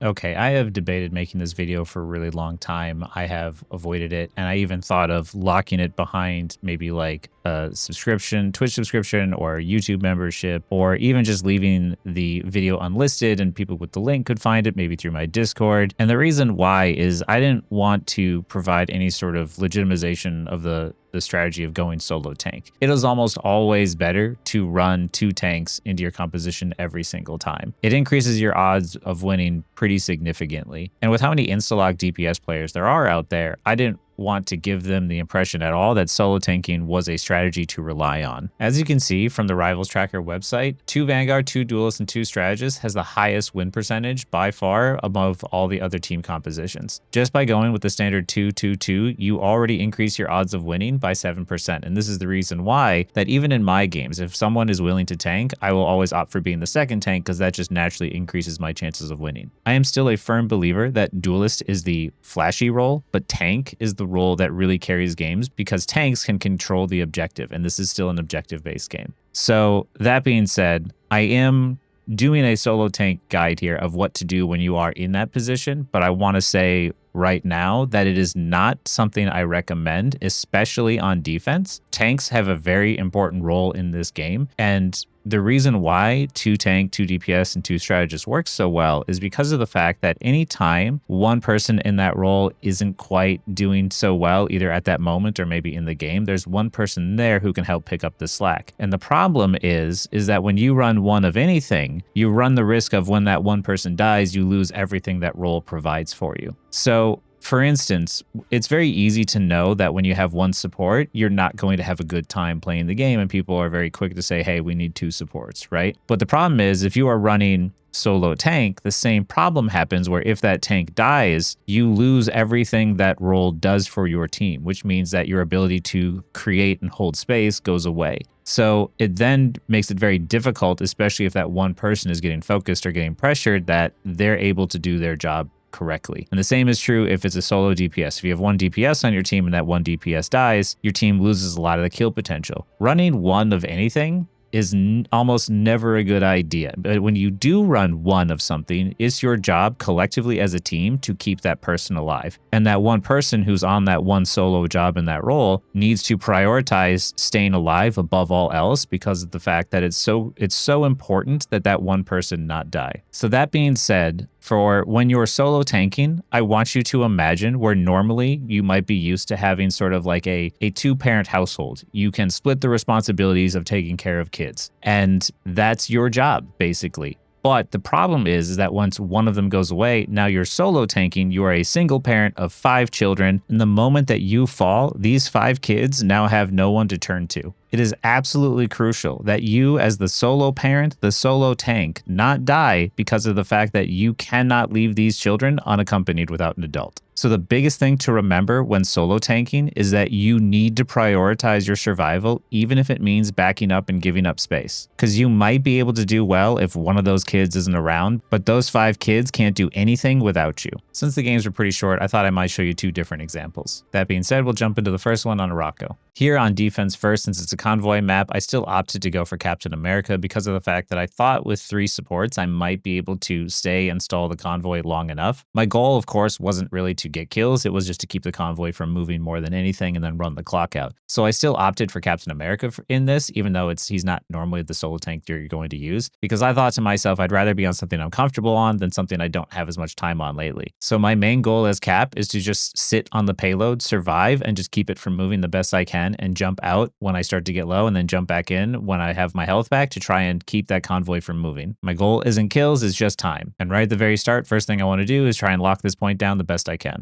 Okay, I have debated making this video for a really long time. I have avoided it, and I even thought of locking it behind maybe like a subscription, Twitch subscription, or YouTube membership, or even just leaving the video unlisted and people with the link could find it maybe through my Discord. And the reason why is I didn't want to provide any sort of legitimization of the strategy of going solo tank. It is almost always better to run 2 tanks into your composition every single time. It increases your odds of winning pretty significantly. And with how many insta-lock DPS players there are out there, I didn't want to give them the impression at all that solo tanking was a strategy to rely on. As you can see from the Rivals Tracker website, 2 Vanguard, 2 Duelists, and 2 Strategists has the highest win percentage by far above all the other team compositions. Just by going with the standard 2-2-2, you already increase your odds of winning by 7%. And this is the reason why that even in my games, if someone is willing to tank, I will always opt for being the second tank because that just naturally increases my chances of winning. I am still a firm believer that Duelist is the flashy role, but tank is the role that really carries games because tanks can control the objective, and this is still an objective-based game. So that being said, I am doing a solo tank guide here of what to do when you are in that position, but I want to say right now that it is not something I recommend, especially on defense. Tanks have a very important role in this game, and the reason why 2 tank, 2 DPS, and 2 strategists works so well is because of the fact that anytime one person in that role isn't quite doing so well, either at that moment or maybe in the game, there's one person there who can help pick up the slack. And the problem is that when you run one of anything, you run the risk of when that one person dies, you lose everything that role provides for you. So for instance, it's very easy to know that when you have one support, you're not going to have a good time playing the game, and people are very quick to say, hey, we need 2 supports, right? But the problem is if you are running solo tank, the same problem happens where if that tank dies, you lose everything that role does for your team, which means that your ability to create and hold space goes away. So it then makes it very difficult, especially if that one person is getting focused or getting pressured, that they're able to do their job correctly. And the same is true if it's a solo DPS. If you have 1 DPS on your team and that 1 DPS dies, your team loses a lot of the kill potential. Running 1 of anything is almost never a good idea. But when you do run 1 of something, it's your job collectively as a team to keep that person alive. And that one person who's on that one solo job in that role needs to prioritize staying alive above all else because of the fact that it's so important that that one person not die. So that being said, for when you're solo tanking, I want you to imagine where normally you might be used to having sort of like a 2-parent household. You can split the responsibilities of taking care of kids, and that's your job, basically. But the problem is that once one of them goes away, now you're solo tanking, you are a single parent of 5 children, and the moment that you fall, these 5 kids now have no one to turn to. It is absolutely crucial that you, as the solo parent, the solo tank, not die because of the fact that you cannot leave these children unaccompanied without an adult. So the biggest thing to remember when solo tanking is that you need to prioritize your survival, even if it means backing up and giving up space. Because you might be able to do well if one of those kids isn't around, but those 5 kids can't do anything without you. Since the games were pretty short, I thought I might show you 2 different examples. That being said, we'll jump into the first one on Rockco. Here on defense first, since it's a convoy map, I still opted to go for Captain America because of the fact that I thought with 3 supports, I might be able to stay and stall the convoy long enough. My goal, of course, wasn't really to get kills. It was just to keep the convoy from moving more than anything and then run the clock out. So I still opted for Captain America in this, even though he's not normally the solo tank you're going to use, because I thought to myself, I'd rather be on something I'm comfortable on than something I don't have as much time on lately. So my main goal as Cap is to just sit on the payload, survive, and just keep it from moving the best I can and jump out when I start to get low and then jump back in when I have my health back to try and keep that convoy from moving. My goal isn't kills, it's just time. And right at the very start, first thing I want to do is try and lock this point down the best I can.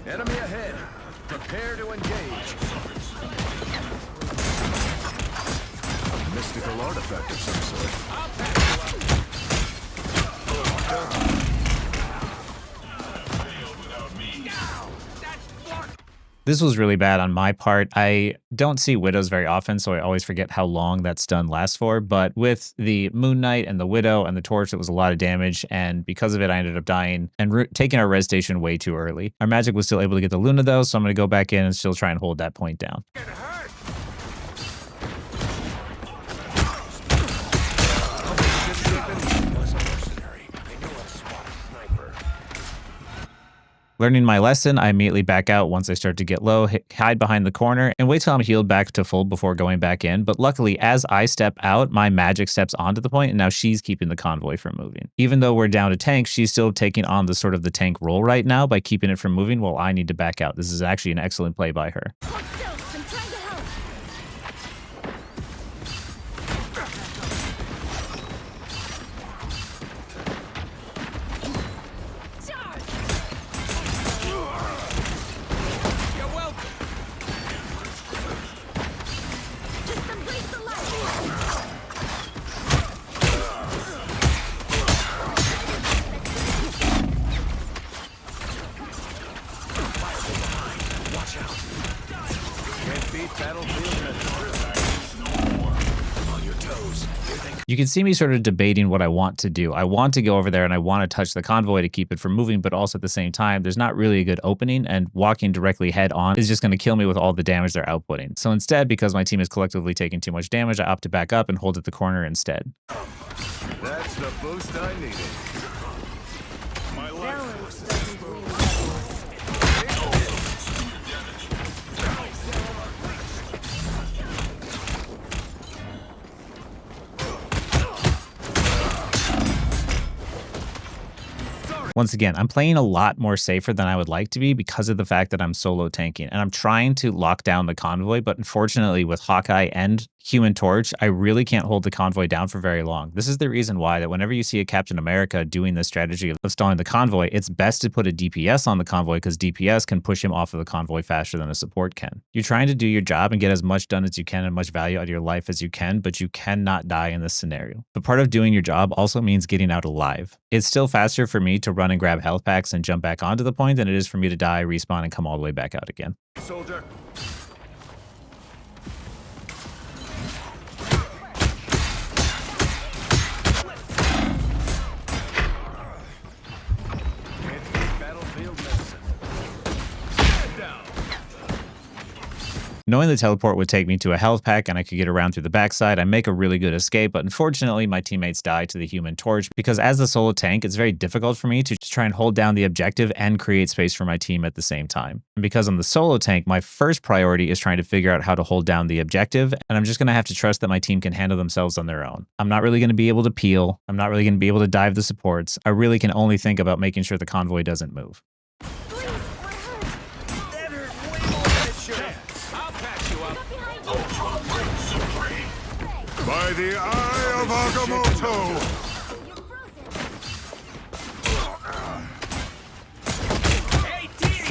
Enemy ahead. Prepare to engage. A mystical artifact of some sort. This was really bad on my part. I don't see Widows very often, so I always forget how long that stun lasts for. But with the Moon Knight and the Widow and the Torch, it was a lot of damage. And because of it, I ended up dying and taking our res station way too early. Our magic was still able to get the Luna though, so I'm going to go back in and still try and hold that point down. Learning my lesson, I immediately back out once I start to get low, hide behind the corner, and wait till I'm healed back to full before going back in. But luckily, as I step out, my magic steps onto the point, and now she's keeping the convoy from moving. Even though we're down to tank, she's still taking on the sort of the tank role right now by keeping it from moving while I need to back out. This is actually an excellent play by her. Hold still. I'm trying to help. Charge! You're welcome. Just embrace the light. Watch out. Can't beat battlefield methods. I'm on your toes. Here they You can see me sort of debating what I want to do. I want to go over there and I want to touch the convoy to keep it from moving, but also at the same time, there's not really a good opening, and walking directly head on is just going to kill me with all the damage they're outputting. So instead, because my team is collectively taking too much damage, I opt to back up and hold at the corner instead. That's the boost I needed. My Balance doesn't mean Once again, I'm playing a lot more safer than I would like to be because of the fact that I'm solo tanking, and I'm trying to lock down the convoy, but unfortunately with Hawkeye and Human Torch, I really can't hold the convoy down for very long. This is the reason why that whenever you see a Captain America doing this strategy of stalling the convoy, it's best to put a DPS on the convoy because DPS can push him off of the convoy faster than a support can. You're trying to do your job and get as much done as you can and much value out of your life as you can, but you cannot die in this scenario. But part of doing your job also means getting out alive. It's still faster for me to run and grab health packs and jump back onto the point than it is for me to die, respawn, and come all the way back out again. soldier. Can't beat battlefield medicine. Stand down. Knowing the teleport would take me to a health pack and I could get around through the backside, I make a really good escape, but unfortunately my teammates die to the Human Torch because as the solo tank, it's very difficult for me to just try and hold down the objective and create space for my team at the same time. And because I'm the solo tank, my first priority is trying to figure out how to hold down the objective, and I'm just going to have to trust that my team can handle themselves on their own. I'm not really going to be able to peel. I'm not really going to be able to dive the supports. I really can only think about making sure the convoy doesn't move. please, we're hurt. That hurt way more than it should. I'll patch you up. Look behind you. By the eye of Agamotto! You're frozen. Hey, Dee!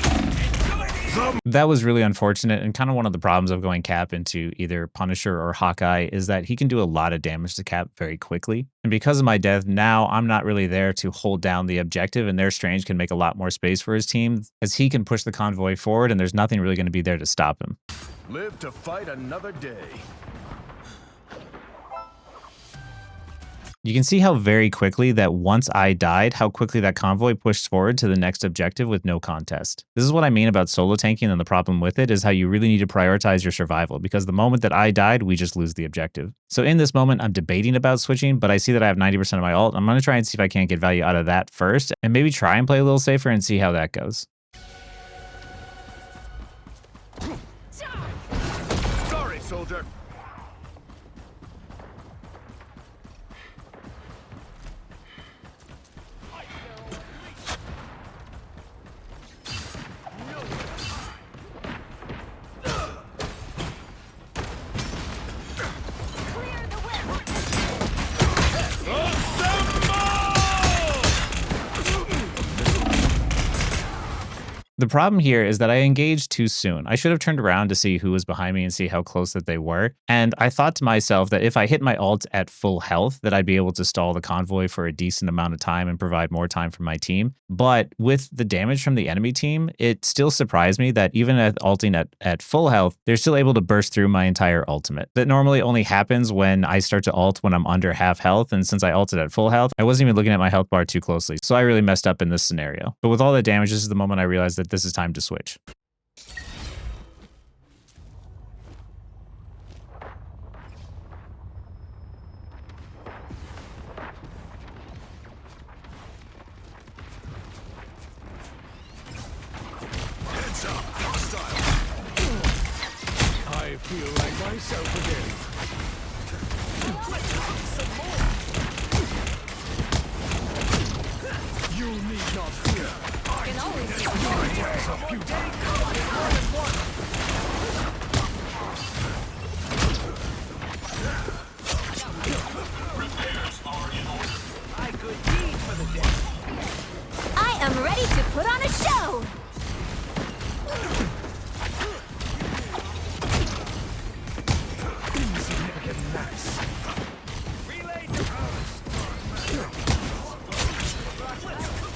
Enjoy these! That was really unfortunate, and kind of one of the problems of going Cap into either Punisher or Hawkeye is that he can do a lot of damage to Cap very quickly. And because of my death, now I'm not really there to hold down the objective, and their Strange can make a lot more space for his team as he can push the convoy forward, and there's nothing really going to be there to stop him. Live to fight another day. You can see how very quickly that once I died, how quickly that convoy pushed forward to the next objective with no contest. This is what I mean about solo tanking, and the problem with it is how you really need to prioritize your survival, because the moment that I died, we just lose the objective. So in this moment, I'm debating about switching, but I see that I have 90% of my ult. I'm going to try and see if I can't get value out of that first, and maybe try and play a little safer and see how that goes. Sorry, soldier. Clear the way. The problem here is that I engaged too soon. I should have turned around to see who was behind me and see how close that they were. And I thought to myself that if I hit my ult at full health, that I'd be able to stall the convoy for a decent amount of time and provide more time for my team. But with the damage from the enemy team, it still surprised me that even at ulting at full health, they're still able to burst through my entire ultimate. That normally only happens when I start to ult when I'm under half health. And since I ulted at full health, I wasn't even looking at my health bar too closely. So I really messed up in this scenario. But with all that damage, this is the moment I realized that this is time to switch. feel like myself again. You need not fear. Can always use I could eat for the day. I am ready to put on a show! Insignificant mass. Relay to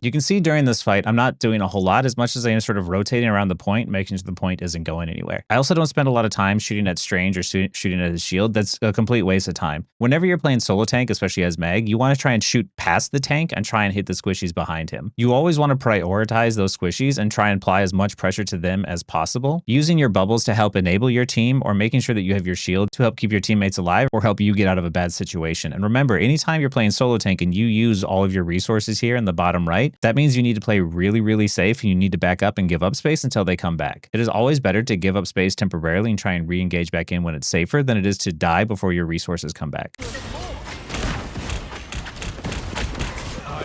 You can see during this fight, I'm not doing a whole lot as much as I am sort of rotating around the point, making sure the point isn't going anywhere. I also don't spend a lot of time shooting at Strange or shooting at his shield. That's a complete waste of time. Whenever you're playing solo tank, especially as Meg, you want to try and shoot past the tank and try and hit the squishies behind him. You always want to prioritize those squishies and try and apply as much pressure to them as possible, using your bubbles to help enable your team or making sure that you have your shield to help keep your teammates alive or help you get out of a bad situation. And remember, anytime you're playing solo tank and you use all of your resources here in the bottom right, that means you need to play really, really safe and you need to back up and give up space until they come back. It is always better to give up space temporarily and try and re-engage back in when it's safer than it is to die before your resources come back. I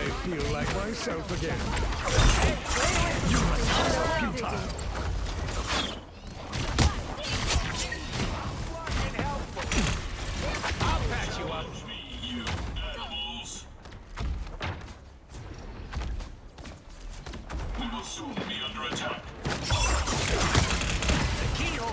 feel like myself again. You are so futile. I'll patch you up. You animals. We will soon be under attack. The keyhole.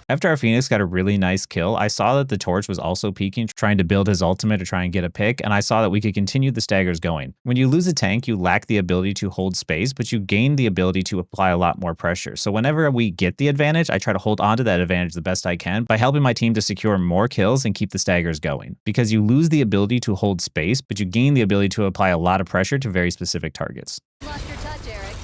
After our Phoenix got a really nice kill, I saw that the Torch was also peeking, trying to build his ultimate or try and get a pick, and I saw that we could continue the staggers going. When you lose a tank, you lack the ability to hold space, but you gain the ability to apply a lot more pressure. So whenever we get the advantage, I try to hold on to that advantage the best I can by helping my team to secure more kills and keep the staggers going. Because you lose the ability to hold space, but you gain the ability to apply a lot of pressure to very specific targets. Lost your touch, Eric.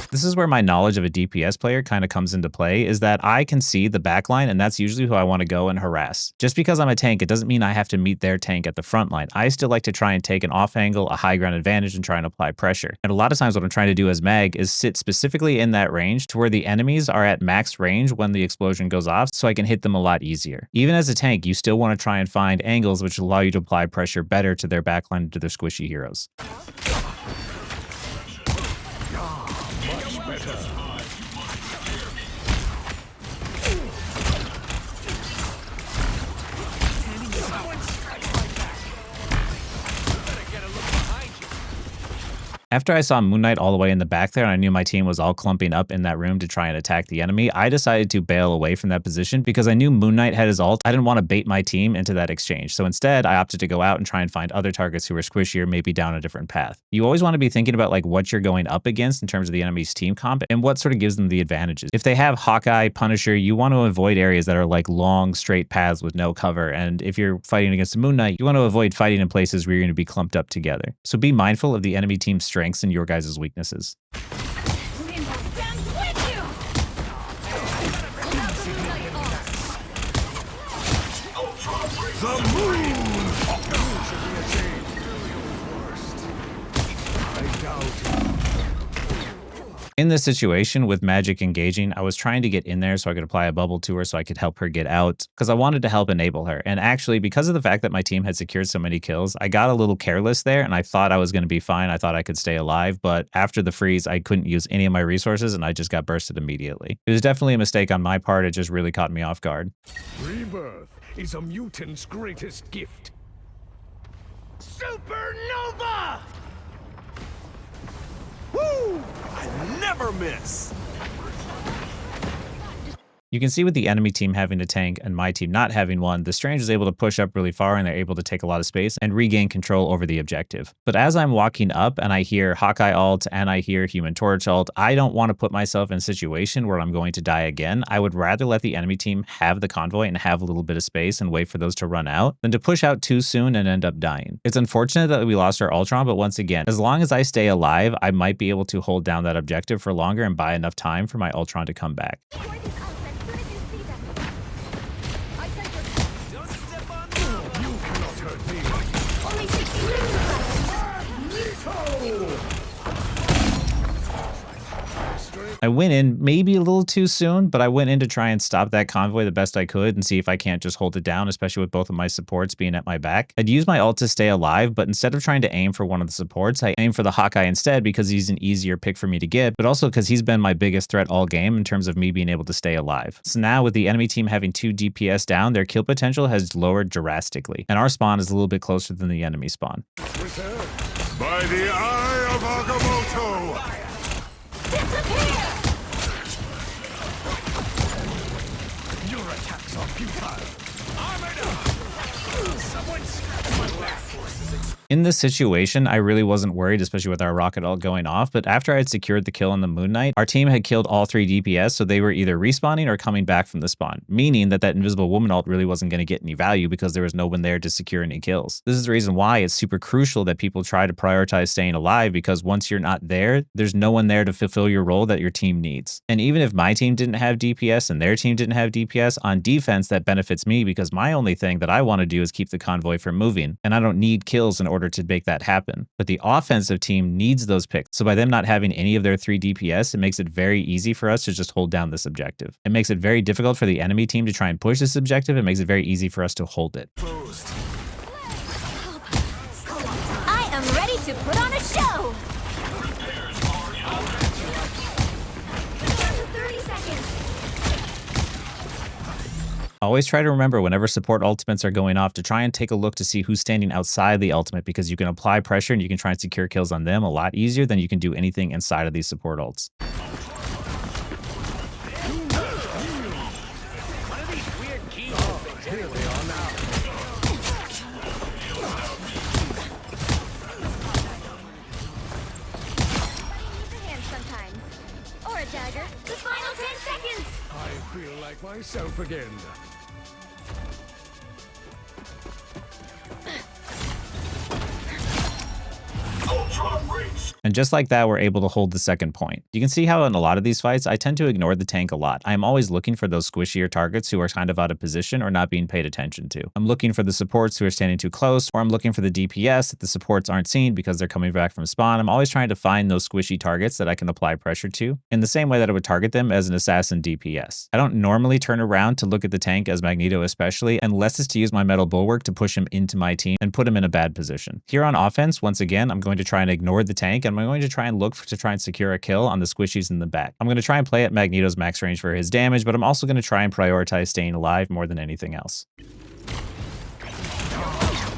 This is where my knowledge of a DPS player kind of comes into play, is that I can see the backline and that's usually who I want to go and harass. Just because I'm a tank, it doesn't mean I have to meet their tank at the front line. I still like to try and take an off angle, a high ground advantage, and try and apply pressure. And a lot of times what I'm trying to do as Mag is sit specifically in that range to where the enemies are at max range when the explosion goes off, so I can hit them a lot easier. Even as a tank, you still want to try and find angles which allow you to apply pressure better to their backline and to their squishy heroes. After I saw Moon Knight all the way in the back there and I knew my team was all clumping up in that room to try and attack the enemy, I decided to bail away from that position because I knew Moon Knight had his ult. I didn't want to bait my team into that exchange. So instead, I opted to go out and try and find other targets who were squishier, maybe down a different path. You always want to be thinking about like what you're going up against in terms of the enemy's team comp and what sort of gives them the advantages. If they have Hawkeye, Punisher, you want to avoid areas that are like long, straight paths with no cover. And if you're fighting against a Moon Knight, you want to avoid fighting in places where you're going to be clumped up together. So be mindful of the enemy team's strengths and your guys' weaknesses. The moon! I doubt it. In this situation with Magic engaging, I was trying to get in there so I could apply a bubble to her so I could help her get out because I wanted to help enable her. And actually, because of the fact that my team had secured so many kills, I got a little careless there and I thought I was going to be fine. I thought I could stay alive, but after the freeze, I couldn't use any of my resources and I just got bursted immediately. It was definitely a mistake on my part. It just really caught me off guard. Rebirth is a mutant's greatest gift. Supernova! Woo! I never miss! You can see with the enemy team having a tank and my team not having one, the Strange is able to push up really far and they're able to take a lot of space and regain control over the objective. But as I'm walking up and I hear Hawkeye ult and I hear Human Torch ult, I don't want to put myself in a situation where I'm going to die again. I would rather let the enemy team have the convoy and have a little bit of space and wait for those to run out than to push out too soon and end up dying. It's unfortunate that we lost our Ultron, but once again, as long as I stay alive, I might be able to hold down that objective for longer and buy enough time for my Ultron to come back. Enjoy this outfit as soon as you see them. I I went in maybe a little too soon, but I went in to try and stop that convoy the best I could and see if I can't just hold it down, especially with both of my supports being at my back. I'd use my ult to stay alive, but instead of trying to aim for one of the supports, I aimed for the Hawkeye instead because he's an easier pick for me to get, but also because he's been my biggest threat all game in terms of me being able to stay alive. So now with the enemy team having 2 DPS down, their kill potential has lowered drastically, and our spawn is a little bit closer than the enemy spawn. By the eye of Agamotto! Your attacks are futile. Armored up! Someone scratch my back. In this situation, I really wasn't worried, especially with our rocket ult going off, but after I had secured the kill on the Moon Knight, our team had killed all 3 DPS, so they were either respawning or coming back from the spawn, meaning that Invisible Woman ult really wasn't going to get any value because there was no one there to secure any kills. This is the reason why it's super crucial that people try to prioritize staying alive, because once you're not there, there's no one there to fulfill your role that your team needs. And even if my team didn't have DPS and their team didn't have DPS, on defense that benefits me because my only thing that I want to do is keep the convoy from moving, and I don't need kills in order to make that happen. But the offensive team needs those picks. So by them not having any of their 3 DPS, it makes it very easy for us to just hold down this objective. It makes it very difficult for the enemy team to try and push this objective. It makes it very easy for us to hold it. I am ready to put on a show. 30 seconds. Always try to remember whenever support ultimates are going off to try and take a look to see who's standing outside the ultimate, because you can apply pressure and you can try and secure kills on them a lot easier than you can do anything inside of these support ults. One of these weird keys things. Here we are now. Needs a hand sometimes. Or a dagger. The final 10 seconds. I feel like myself again. And just like that, we're able to hold the second point. You can see how in a lot of these fights, I tend to ignore the tank a lot. I'm always looking for those squishier targets who are kind of out of position or not being paid attention to. I'm looking for the supports who are standing too close, or I'm looking for the DPS that the supports aren't seen because they're coming back from spawn. I'm always trying to find those squishy targets that I can apply pressure to in the same way that I would target them as an assassin DPS. I don't normally turn around to look at the tank as Magneto especially, unless it's to use my metal bulwark to push him into my team and put him in a bad position. Here on offense, once again, I'm going to try and ignore the tank, and I'm going to try and look to try and secure a kill on the squishies in the back. I'm going to try and play at Magneto's max range for his damage, but I'm also going to try and prioritize staying alive more than anything else.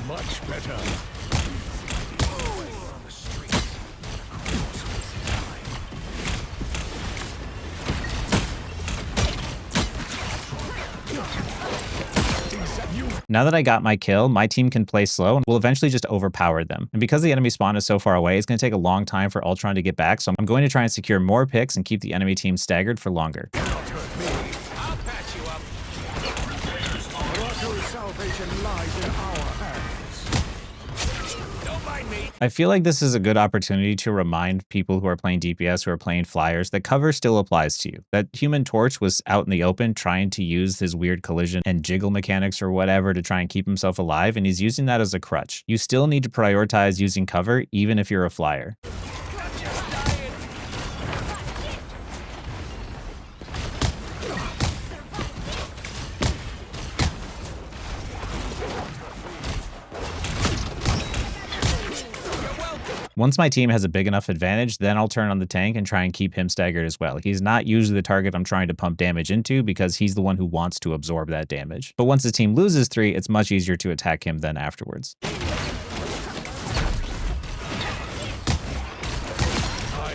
Much better. Now that I got my kill, my team can play slow and will eventually just overpower them. And because the enemy spawn is so far away, it's going to take a long time for Ultron to get back, so I'm going to try and secure more picks and keep the enemy team staggered for longer. I'll patch you up. Rocco's salvation lies in our hands. Don't mind me. I feel like this is a good opportunity to remind people who are playing DPS, who are playing flyers, that cover still applies to you. That Human Torch was out in the open trying to use his weird collision and jiggle mechanics or whatever to try and keep himself alive, and he's using that as a crutch. You still need to prioritize using cover even if you're a flyer. Once my team has a big enough advantage, then I'll turn on the tank and try and keep him staggered as well. He's not usually the target I'm trying to pump damage into because he's the one who wants to absorb that damage. But once the team loses 3, it's much easier to attack him then afterwards. I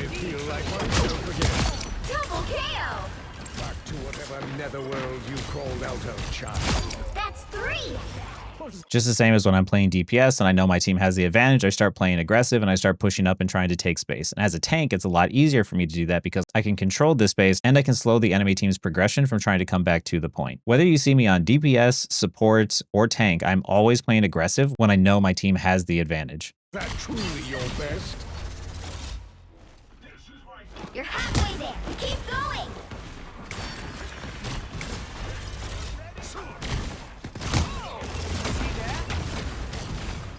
feel like myself again. Double KO. Back to whatever netherworld you crawled out of, child. That's 3. Just the same as when I'm playing DPS and I know my team has the advantage, I start playing aggressive and I start pushing up and trying to take space. And as a tank, it's a lot easier for me to do that because I can control this space and I can slow the enemy team's progression from trying to come back to the point. Whether you see me on DPS, support, or tank, I'm always playing aggressive when I know my team has the advantage. That truly your best? You're halfway there. Keep going.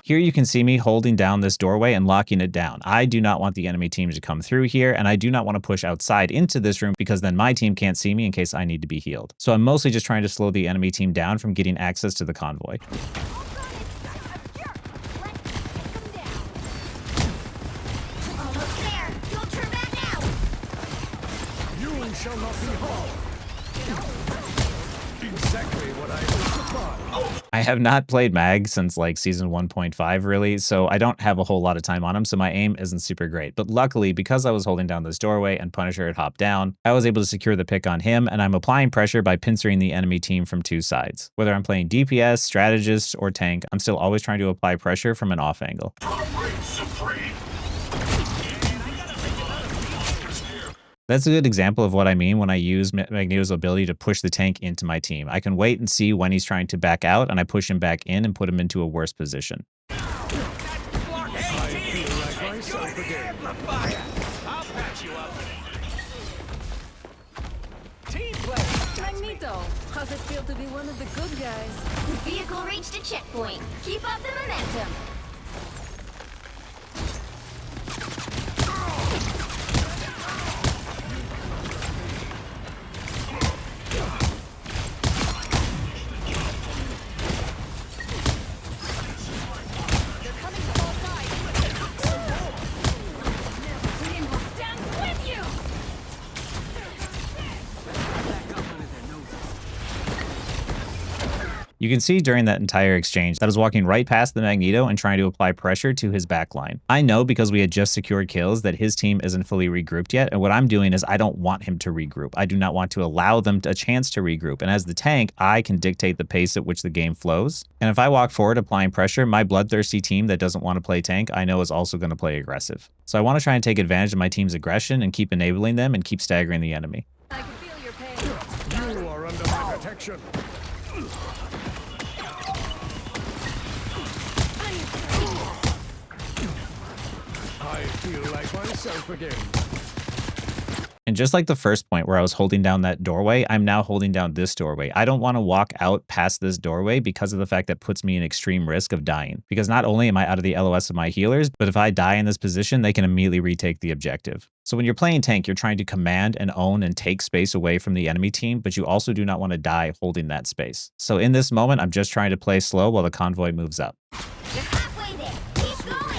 Here you can see me holding down this doorway and locking it down. I do not want the enemy team to come through here, and I do not want to push outside into this room because then my team can't see me in case I need to be healed. So I'm mostly just trying to slow the enemy team down from getting access to the convoy. Almost there. Don't turn back now. You shall not be harmed. Exactly what I hope to find. I have not played Mag since like season 1.5 really, so I don't have a whole lot of time on him, so my aim isn't super great. But luckily, because I was holding down this doorway and Punisher had hopped down, I was able to secure the pick on him, and I'm applying pressure by pincering the enemy team from two sides. Whether I'm playing DPS, strategist, or tank, I'm still always trying to apply pressure from an off angle. That's a good example of what I mean when I use Magneto's ability to push the tank into my team. I can wait and see when he's trying to back out, and I push him back in and put him into a worse position. I feel like myself again. I'll patch you up. Team play. Magneto, how's it feel to be one of the good guys? The vehicle reached a checkpoint. Keep up the momentum. You can see during that entire exchange that I was walking right past the Magneto and trying to apply pressure to his backline. I know because we had just secured kills that his team isn't fully regrouped yet, and what I'm doing is I don't want him to regroup. I do not want to allow them a chance to regroup, and as the tank, I can dictate the pace at which the game flows. And if I walk forward applying pressure, my bloodthirsty team that doesn't want to play tank, I know is also going to play aggressive. So I want to try and take advantage of my team's aggression and keep enabling them and keep staggering the enemy. I can feel your pain. You are under my protection. I feel like myself again. And just like the first point where I was holding down that doorway, I'm now holding down this doorway. I don't want to walk out past this doorway because of the fact that puts me in extreme risk of dying. Because not only am I out of the LOS of my healers, but if I die in this position, they can immediately retake the objective. So when you're playing tank, you're trying to command and own and take space away from the enemy team, but you also do not want to die holding that space. So in this moment, I'm just trying to play slow while the convoy moves up. You're halfway there. Keep going.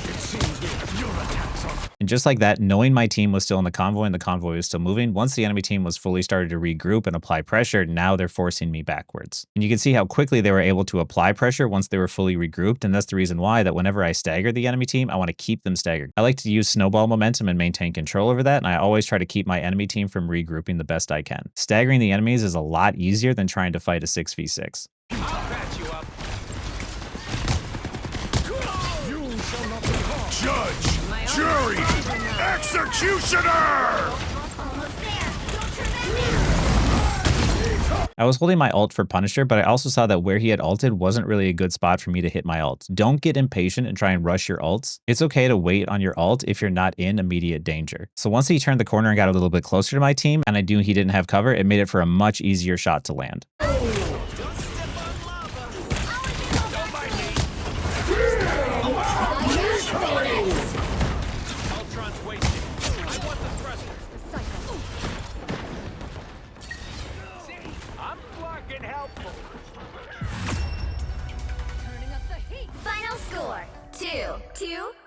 It seems that your attacks are And just like that, knowing my team was still in the convoy and the convoy was still moving, once the enemy team was fully started to regroup and apply pressure, now they're forcing me backwards. And you can see how quickly they were able to apply pressure once they were fully regrouped, and that's the reason why that whenever I stagger the enemy team, I want to keep them staggered. I like to use snowball momentum and maintain control over that, and I always try to keep my enemy team from regrouping the best I can. Staggering the enemies is a lot easier than trying to fight a 6v6. I'll patch you up. you shall not be harmed. Judge, jury, executioner! Almost there. Don't turn back now. I was holding my ult for Punisher, but I also saw that where he had ulted wasn't really a good spot for me to hit my ult. Don't get impatient and try and rush your ults. It's okay to wait on your ult if you're not in immediate danger. So once he turned the corner and got a little bit closer to my team, and I knew he didn't have cover, it made it for a much easier shot to land. Ultron's wasted. I want the thruster. See, I'm fucking helpful. Turning up the heat. Final score.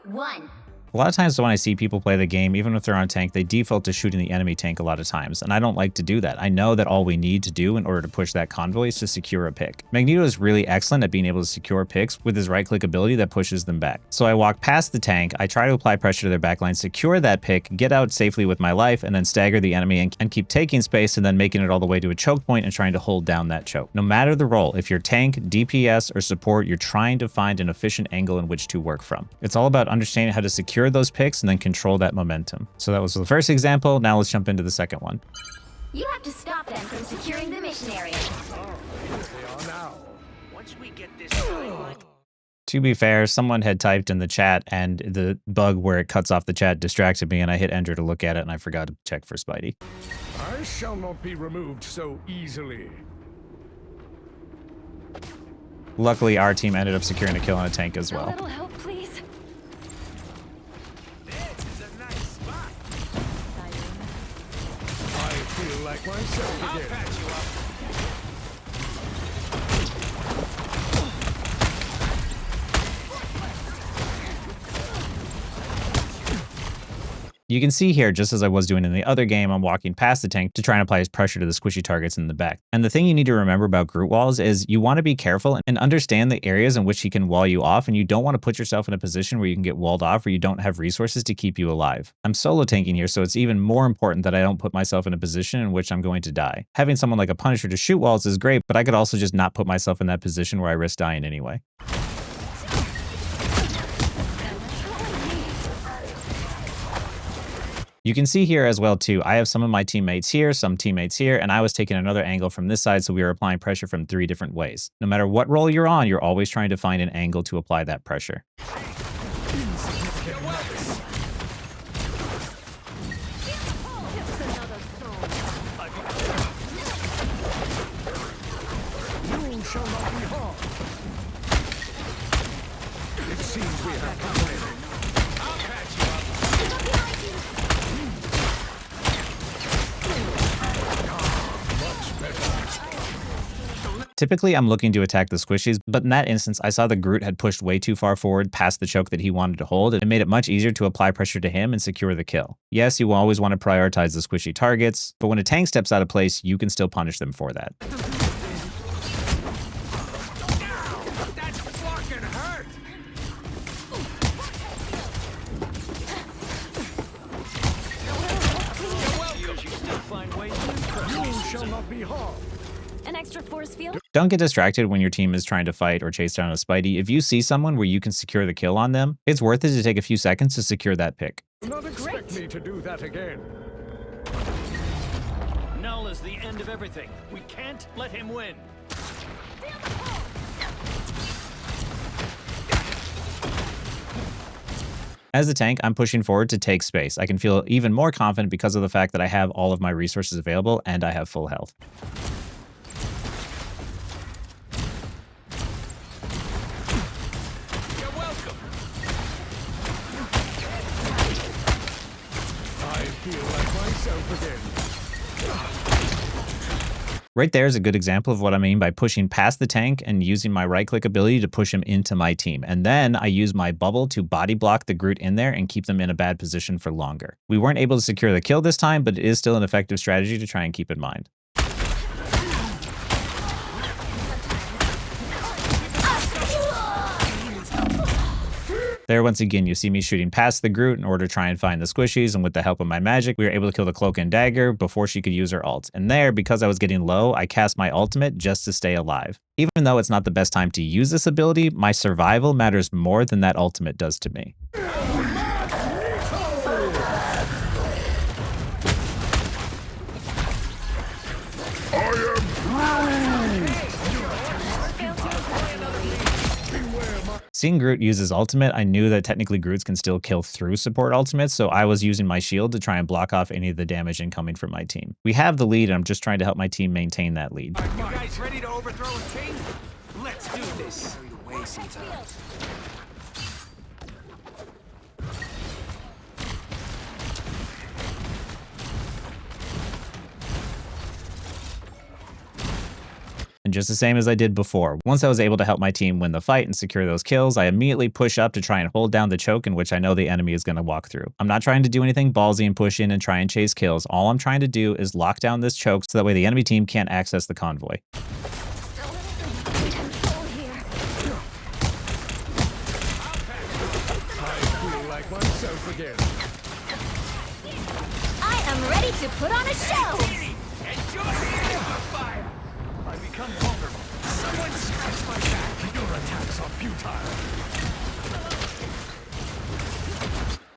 2-2-1. A lot of times when I see people play the game, even if they're on tank, they default to shooting the enemy tank a lot of times, and I don't like to do that. I know that all we need to do in order to push that convoy is to secure a pick. Magneto is really excellent at being able to secure picks with his right-click ability that pushes them back. So I walk past the tank, I try to apply pressure to their backline, secure that pick, get out safely with my life, and then stagger the enemy and keep taking space and then making it all the way to a choke point and trying to hold down that choke. No matter the role, if you're tank, DPS, or support, you're trying to find an efficient angle in which to work from. It's all about understanding how to secure those picks and then control that momentum. So that was the first example. Now let's jump into the second one. You have to stop them from securing the mission area. They are now. Once we get this timeline. To be fair, someone had typed in the chat and the bug where it cuts off the chat distracted me and I hit enter to look at it and I forgot to check for Spidey. I This shall not be removed so easily. Luckily, our team ended up securing a kill on a tank as A well. little help, please. This is a nice spot. I feel like myself I'll again. patch you up. You can see here, just as I was doing in the other game, I'm walking past the tank to try and apply pressure to the squishy targets in the back. And the thing you need to remember about Groot walls is you want to be careful and understand the areas in which he can wall you off, and you don't want to put yourself in a position where you can get walled off or you don't have resources to keep you alive. I'm solo tanking here, so it's even more important that I don't put myself in a position in which I'm going to die. Having someone like a Punisher to shoot walls is great, but I could also just not put myself in that position where I risk dying anyway. You can see here as well too, I have some of my teammates here, some teammates here, and I was taking another angle from this side, so we were applying pressure from 3 different ways. No matter what role you're on, you're always trying to find an angle to apply that pressure. You shall not be harmed. It seems we have company. I'll patch you up. Much better. Typically, I'm looking to attack the squishies, but in that instance, I saw the Groot had pushed way too far forward past the choke that he wanted to hold, and it made it much easier to apply pressure to him and secure the kill. Yes, you always want to prioritize the squishy targets, but when a tank steps out of place, you can still punish them for that. That's fucking hurt. You're welcome. You still find ways to impress. You shall not be harmed. An extra force field? Don't get distracted when your team is trying to fight or chase down a Spidey. If you see someone where you can secure the kill on them, it's worth it to take a few seconds to secure that pick. Do not expect me to do that again. Null is the end of everything. We can't let him win. As a tank, I'm pushing forward to take space. I can feel even more confident because of the fact that I have all of my resources available and I have full health. You're welcome. I feel like myself again. Right there is a good example of what I mean by pushing past the tank and using my right-click ability to push him into my team. And then I use my bubble to body block the Groot in there and keep them in a bad position for longer. We weren't able to secure the kill this time, but it is still an effective strategy to try and keep in mind. There, once again, you see me shooting past the Groot in order to try and find the squishies, and with the help of my magic, we were able to kill the Cloak and Dagger before she could use her ult. And there, because I was getting low, I cast my ultimate just to stay alive. Even though it's not the best time to use this ability, my survival matters more than that ultimate does to me. Seeing Groot use his ultimate, I knew that technically Groots can still kill through support ultimates, so I was using my shield to try and block off any of the damage incoming from my team. We have the lead, and I'm just trying to help my team maintain that lead. You guys ready to overthrow a king? Let's do this. And just the same as I did before, once I was able to help my team win the fight and secure those kills, I immediately push up to try and hold down the choke in which I know the enemy is going to walk through. I'm not trying to do anything ballsy and push in and try and chase kills. All I'm trying to do is lock down this choke so that way the enemy team can't access the convoy. I feel like myself again. I am ready to put on a show! Enjoy the fire. I become vulnerable. Someone scratch my back. Your attacks are futile.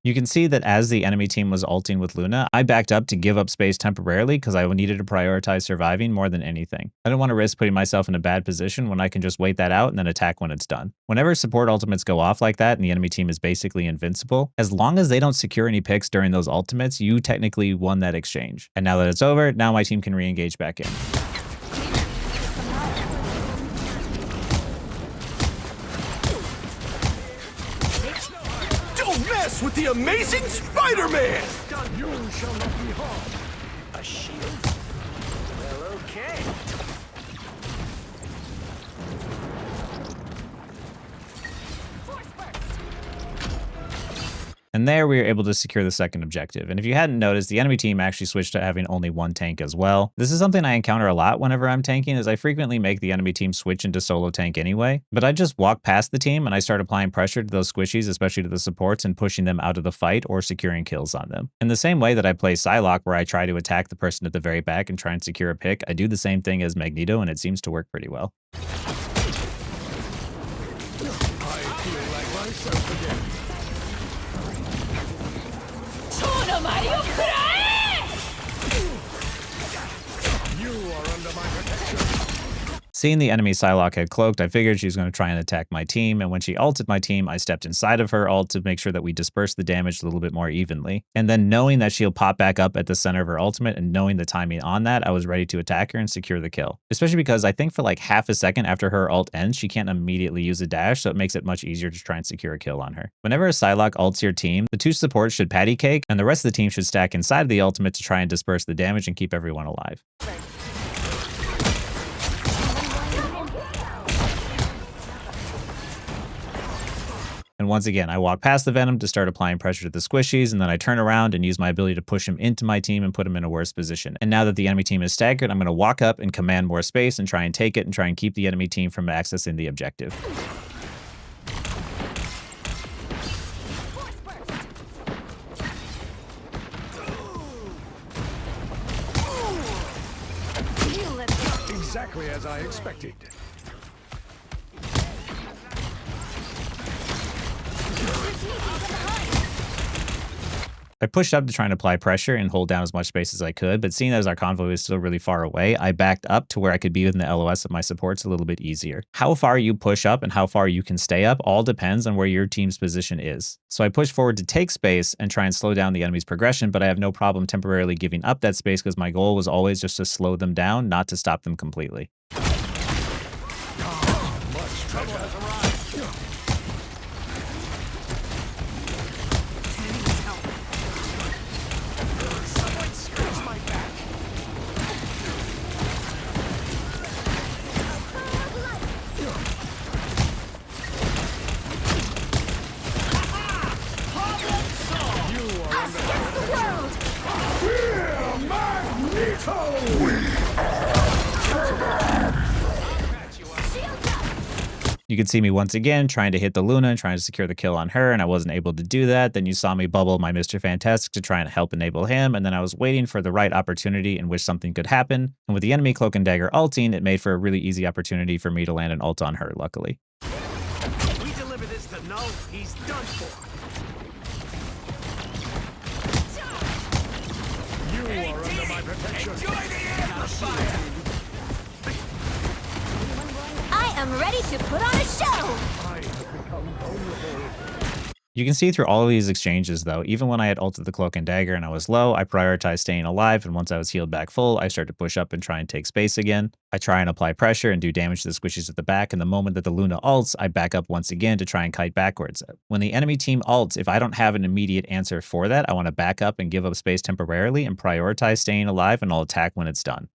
You can see that as the enemy team was ulting with Luna, I backed up to give up space temporarily because I needed to prioritize surviving more than anything. I don't want to risk putting myself in a bad position when I can just wait that out and then attack when it's done. Whenever support ultimates go off like that and the enemy team is basically invincible, as long as they don't secure any picks during those ultimates, you technically won that exchange. And now that it's over, now my team can re-engage back in. Don't mess with the amazing Spider-Man! You shall not be harmed. A shield? Well, okay. And there we were able to secure the second objective. And if you hadn't noticed, the enemy team actually switched to having only one tank as well. This is something I encounter a lot whenever I'm tanking, as I frequently make the enemy team switch into solo tank anyway. But I just walk past the team and I start applying pressure to those squishies, especially to the supports, and pushing them out of the fight or securing kills on them. In the same way that I play Psylocke, where I try to attack the person at the very back and try and secure a pick, I do the same thing as Magneto, and it seems to work pretty well. I feel like myself again. You are under my protection. Seeing the enemy Psylocke had cloaked, I figured she was going to try and attack my team, and when she ulted my team, I stepped inside of her ult to make sure that we dispersed the damage a little bit more evenly. And then knowing that she'll pop back up at the center of her ultimate and knowing the timing on that, I was ready to attack her and secure the kill. Especially because I think for like half a second after her ult ends, she can't immediately use a dash, so it makes it much easier to try and secure a kill on her. Whenever a Psylocke ults your team, the two supports should patty cake, and the rest of the team should stack inside of the ultimate to try and disperse the damage and keep everyone alive. And once again, I walk past the Venom to start applying pressure to the squishies, and then I turn around and use my ability to push him into my team and put him in a worse position. And now that the enemy team is staggered, I'm going to walk up and command more space and try and take it and try and keep the enemy team from accessing the objective. Exactly as I expected. I pushed up to try and apply pressure and hold down as much space as I could, but seeing as our convoy was still really far away, I backed up to where I could be within the LOS of my supports a little bit easier. How far you push up and how far you can stay up all depends on where your team's position is. So I push forward to take space and try and slow down the enemy's progression, but I have no problem temporarily giving up that space because my goal was always just to slow them down, not to stop them completely. Much trouble has arrived. Someone scratch my back. Us against the world! Fear Magneto! Shields up! You can see me once again trying to hit the Luna and trying to secure the kill on her, and I wasn't able to do that. Then you saw me bubble my Mr. Fantastic to try and help enable him, and then I was waiting for the right opportunity in which something could happen. And with the enemy Cloak and Dagger ulting, it made for a really easy opportunity for me to land an ult on her, luckily. We deliver this to Null, he's done for. You are under my protection. Enjoy the amplifier! I am ready to put on a show! I have become vulnerable. You can see through all of these exchanges though, even when I had ulted the Cloak and Dagger and I was low, I prioritized staying alive, and once I was healed back full, I started to push up and try and take space again. I try and apply pressure and do damage to the squishies at the back, and the moment that the Luna ults, I back up once again to try and kite backwards. When the enemy team ults, if I don't have an immediate answer for that, I want to back up and give up space temporarily and prioritize staying alive, and I'll attack when it's done.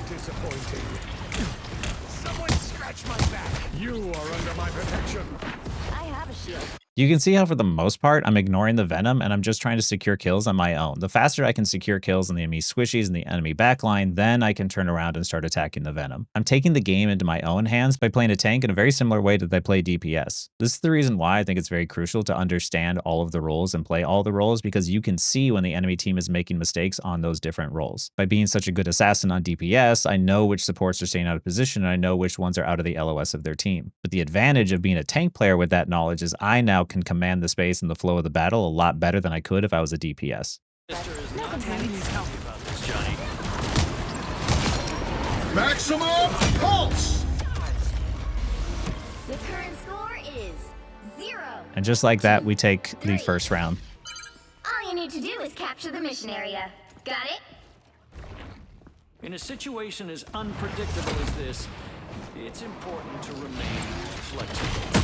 Disappointing. Someone scratch my back! You are under my protection. I have a shield. You can see how for the most part, I'm ignoring the venom and I'm just trying to secure kills on my own. The faster I can secure kills on the enemy squishies and the enemy backline, then I can turn around and start attacking the venom. I'm taking the game into my own hands by playing a tank in a very similar way that I play DPS. This is the reason why I think it's very crucial to understand all of the roles and play all the roles, because you can see when the enemy team is making mistakes on those different roles. By being such a good assassin on DPS, I know which supports are staying out of position and I know which ones are out of the LOS of their team. But the advantage of being a tank player with that knowledge is I now can command the space and the flow of the battle a lot better than I could if I was a DPS. Maximum pulse! The current score is 0. And just like that, we take the first round. All you need to do is capture the mission area. Got it? In a situation as unpredictable as this, it's important to remain flexible.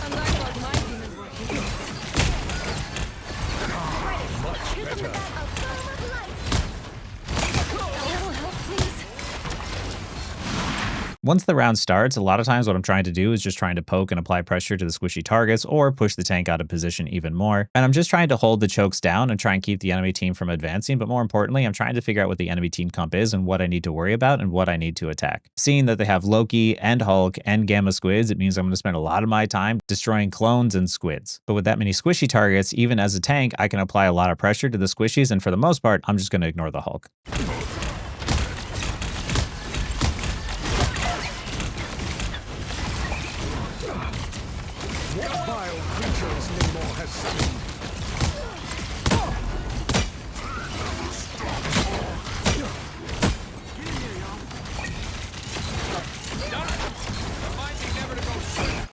Unlike what my demons were here. Hit them with that a foam of light. A little help, please. Once the round starts, a lot of times what I'm trying to do is just trying to poke and apply pressure to the squishy targets or push the tank out of position even more. And I'm just trying to hold the chokes down and try and keep the enemy team from advancing. But more importantly, I'm trying to figure out what the enemy team comp is and what I need to worry about and what I need to attack. Seeing that they have Loki and Hulk and Gamma Squids, it means I'm going to spend a lot of my time destroying clones and squids. But with that many squishy targets, even as a tank, I can apply a lot of pressure to the squishies. And for the most part, I'm just going to ignore the Hulk. What vile creatures Namor has summoned?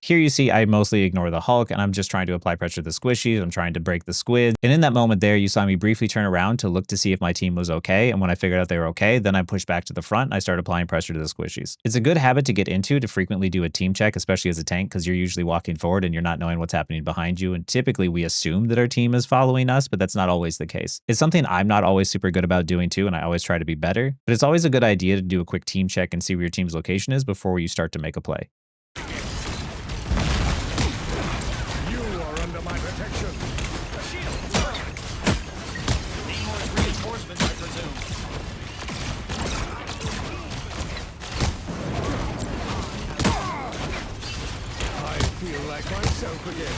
Here you see I mostly ignore the Hulk and I'm just trying to apply pressure to the squishies. I'm trying to break the squid. And in that moment there, you saw me briefly turn around to look to see if my team was okay. And when I figured out they were okay, then I pushed back to the front and I started applying pressure to the squishies. It's a good habit to get into to frequently do a team check, especially as a tank, because you're usually walking forward and you're not knowing what's happening behind you. And typically we assume that our team is following us, but that's not always the case. It's something I'm not always super good about doing too, and I always try to be better. But it's always a good idea to do a quick team check and see where your team's location is before you start to make a play. You are under my protection. Namor's reinforcements, I presume. I feel like myself again.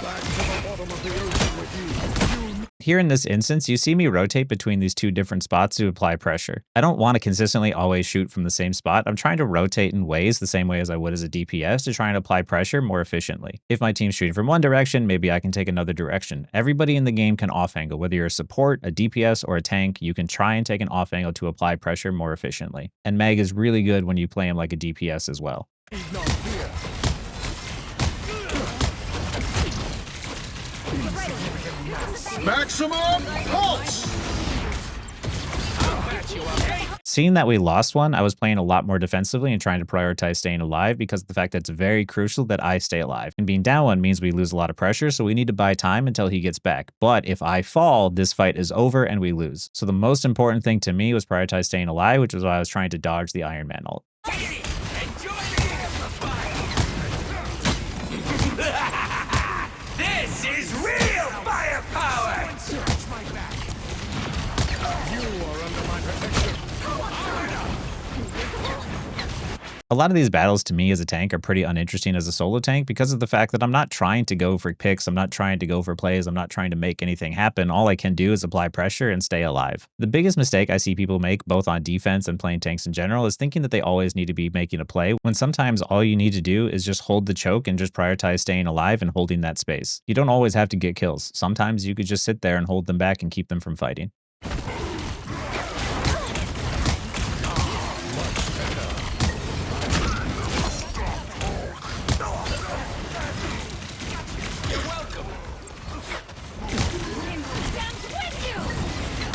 Back to the bottom of the ocean with you. Here in this instance, you see me rotate between these two different spots to apply pressure. I don't want to consistently always shoot from the same spot. I'm trying to rotate in ways the same way as I would as a DPS to try and apply pressure more efficiently. If my team's shooting from one direction, maybe I can take another direction. Everybody in the game can off angle. Whether you're a support, a DPS, or a tank, you can try and take an off angle to apply pressure more efficiently. And Mag is really good when you play him like a DPS as well. Need not fear. Maximum pulse! Seeing that we lost one, I was playing a lot more defensively and trying to prioritize staying alive because of the fact that it's very crucial that I stay alive. And being down one means we lose a lot of pressure, so we need to buy time until he gets back. But if I fall, this fight is over and we lose. So the most important thing to me was prioritize staying alive, which is why I was trying to dodge the Iron Man ult. This is real firepower! You are under my protection. A lot of these battles to me as a tank are pretty uninteresting as a solo tank because of the fact that I'm not trying to go for picks, I'm not trying to go for plays, I'm not trying to make anything happen. All I can do is apply pressure and stay alive. The biggest mistake I see people make both on defense and playing tanks in general is thinking that they always need to be making a play, when sometimes all you need to do is just hold the choke and just prioritize staying alive and holding that space. You don't always have to get kills. Sometimes you could just sit there and hold them back and keep them from fighting.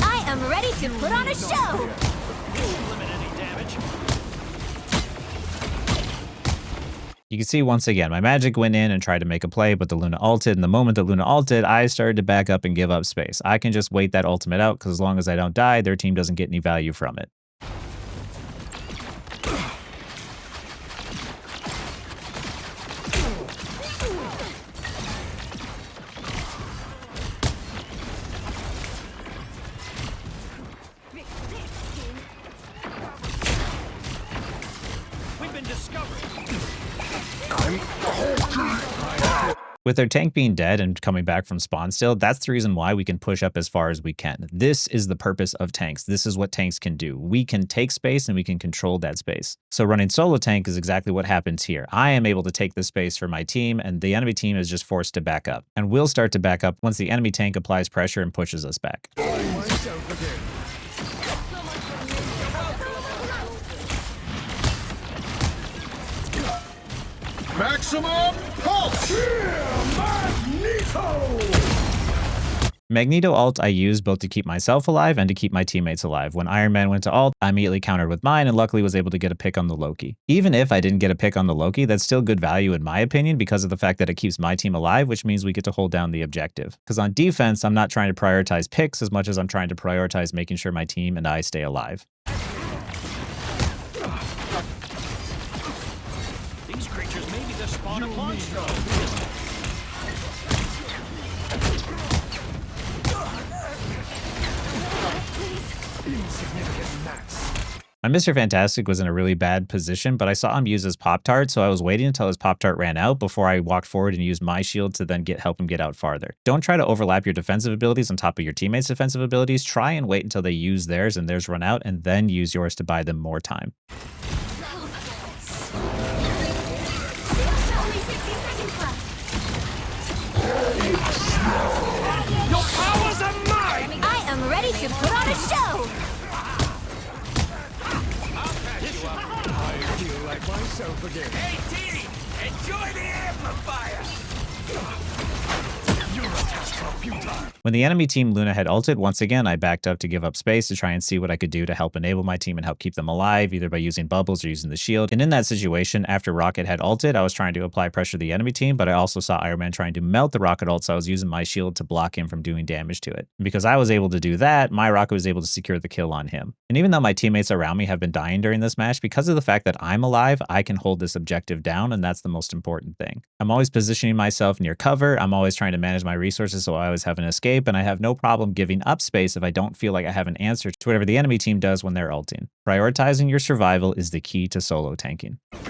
I am ready to put on a show! Limit any damage. You can see once again, my magic went in and tried to make a play, but the Luna ulted, and the moment that Luna ulted, I started to back up and give up space. I can just wait that ultimate out, because as long as I don't die, their team doesn't get any value from it. We've been discovered. With their tank being dead and coming back from spawn still, that's the reason why we can push up as far as we can. This is the purpose of tanks. This is what tanks can do. We can take space and we can control that space. So running solo tank is exactly what happens here. I am able to take the space for my team, and the enemy team is just forced to back up. And we'll start to back up once the enemy tank applies pressure and pushes us back. Maximum pulse! Magneto! Magneto ult I used both to keep myself alive and to keep my teammates alive. When Iron Man went to ult, I immediately countered with mine and luckily was able to get a pick on the Loki. Even if I didn't get a pick on the Loki, that's still good value in my opinion because of the fact that it keeps my team alive, which means we get to hold down the objective. Because on defense, I'm not trying to prioritize picks as much as I'm trying to prioritize making sure my team and I stay alive. These creatures may be the spawn of monsters. My Mr. Fantastic was in a really bad position, but I saw him use his Pop-Tart, so I was waiting until his Pop-Tart ran out before I walked forward and used my shield to then help him get out farther. Don't try to overlap your defensive abilities on top of your teammates' defensive abilities. Try and wait until they use theirs and theirs run out, and then use yours to buy them more time. Only 60 seconds left. Your powers are mine! I am ready to put on a show. I feel like myself again. Hey, T! Enjoy the amplifier! Your attacks are futile. When the enemy team Luna had ulted, once again, I backed up to give up space to try and see what I could do to help enable my team and help keep them alive, either by using bubbles or using the shield. And in that situation, after Rocket had ulted, I was trying to apply pressure to the enemy team, but I also saw Iron Man trying to melt the Rocket ult, so I was using my shield to block him from doing damage to it. And because I was able to do that, my Rocket was able to secure the kill on him. And even though my teammates around me have been dying during this match, because of the fact that I'm alive, I can hold this objective down, and that's the most important thing. I'm always positioning myself near cover, I'm always trying to manage my resources so I always have an escape, and I have no problem giving up space if I don't feel like I have an answer to whatever the enemy team does when they're ulting. Prioritizing your survival is the key to solo tanking. Those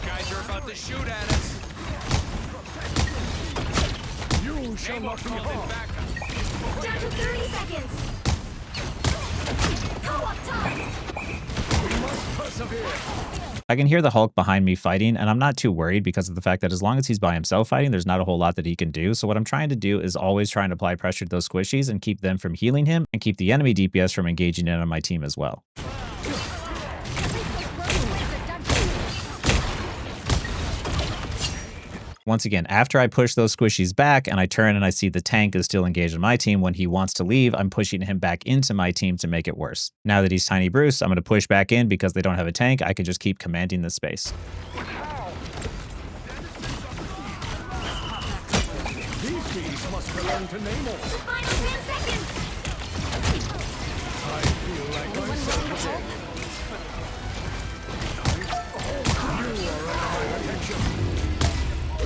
guys are about to shoot at us. You shall not be harmed. Down to 30 seconds. Co-op time. We must persevere. I can hear the Hulk behind me fighting, and I'm not too worried because of the fact that as long as he's by himself fighting, there's not a whole lot that he can do. So what I'm trying to do is always trying to apply pressure to those squishies and keep them from healing him and keep the enemy DPS from engaging in on my team as well. Once again, after I push those squishies back and I turn and I see the tank is still engaged in my team, when he wants to leave, I'm pushing him back into my team to make it worse. Now that he's Tiny Bruce, I'm going to push back in because they don't have a tank. I can just keep commanding the space. These bees must belong to Namor. Final 10 seconds. I feel like myself again. You are under my attention.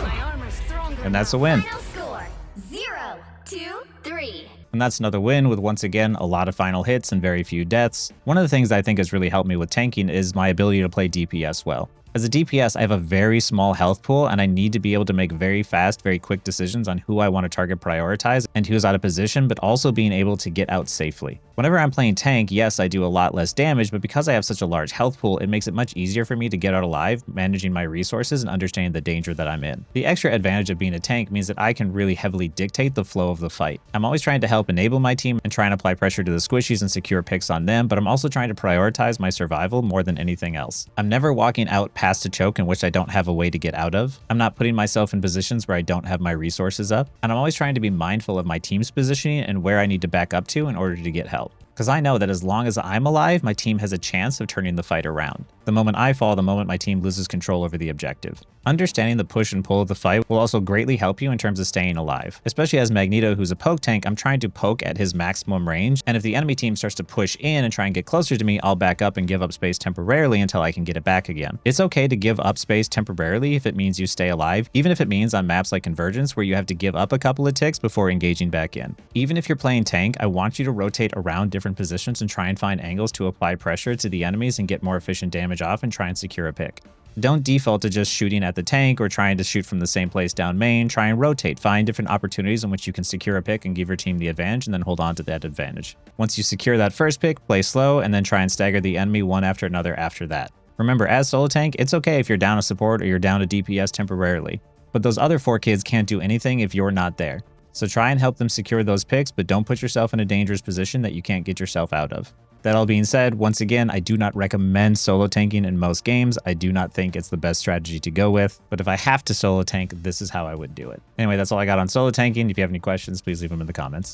My armor's stronger. And that's a win. Final score 0-2-3. And that's another win with, once again, a lot of final hits and very few deaths. One of the things I think has really helped me with tanking is my ability to play DPS well. As a DPS, I have a very small health pool, and I need to be able to make very fast, very quick decisions on who I want to target prioritize and who's out of position, but also being able to get out safely. Whenever I'm playing tank, yes, I do a lot less damage, but because I have such a large health pool, it makes it much easier for me to get out alive, managing my resources and understanding the danger that I'm in. The extra advantage of being a tank means that I can really heavily dictate the flow of the fight. I'm always trying to help enable my team and try and apply pressure to the squishies and secure picks on them, but I'm also trying to prioritize my survival more than anything else. I'm never walking out past a choke in which I don't have a way to get out of. I'm not putting myself in positions where I don't have my resources up, and I'm always trying to be mindful of my team's positioning and where I need to back up to in order to get help. Because I know that as long as I'm alive, my team has a chance of turning the fight around. The moment I fall, the moment my team loses control over the objective. Understanding the push and pull of the fight will also greatly help you in terms of staying alive. Especially as Magneto, who's a poke tank, I'm trying to poke at his maximum range, and if the enemy team starts to push in and try and get closer to me, I'll back up and give up space temporarily until I can get it back again. It's okay to give up space temporarily if it means you stay alive, even if it means on maps like Convergence where you have to give up a couple of ticks before engaging back in. Even if you're playing tank, I want you to rotate around different positions and try and find angles to apply pressure to the enemies and get more efficient damage off and try and secure a pick. Don't default to just shooting at the tank or trying to shoot from the same place down main. Try and rotate. Find different opportunities in which you can secure a pick and give your team the advantage and then hold on to that advantage. Once you secure that first pick, play slow and then try and stagger the enemy one after another after that. Remember, as solo tank, it's okay if you're down a support or you're down a DPS temporarily, but those other 4 kids can't do anything if you're not there. So try and help them secure those picks, but don't put yourself in a dangerous position that you can't get yourself out of. That all being said, once again, I do not recommend solo tanking in most games. I do not think it's the best strategy to go with, but if I have to solo tank, this is how I would do it. Anyway, that's all I got on solo tanking. If you have any questions, please leave them in the comments.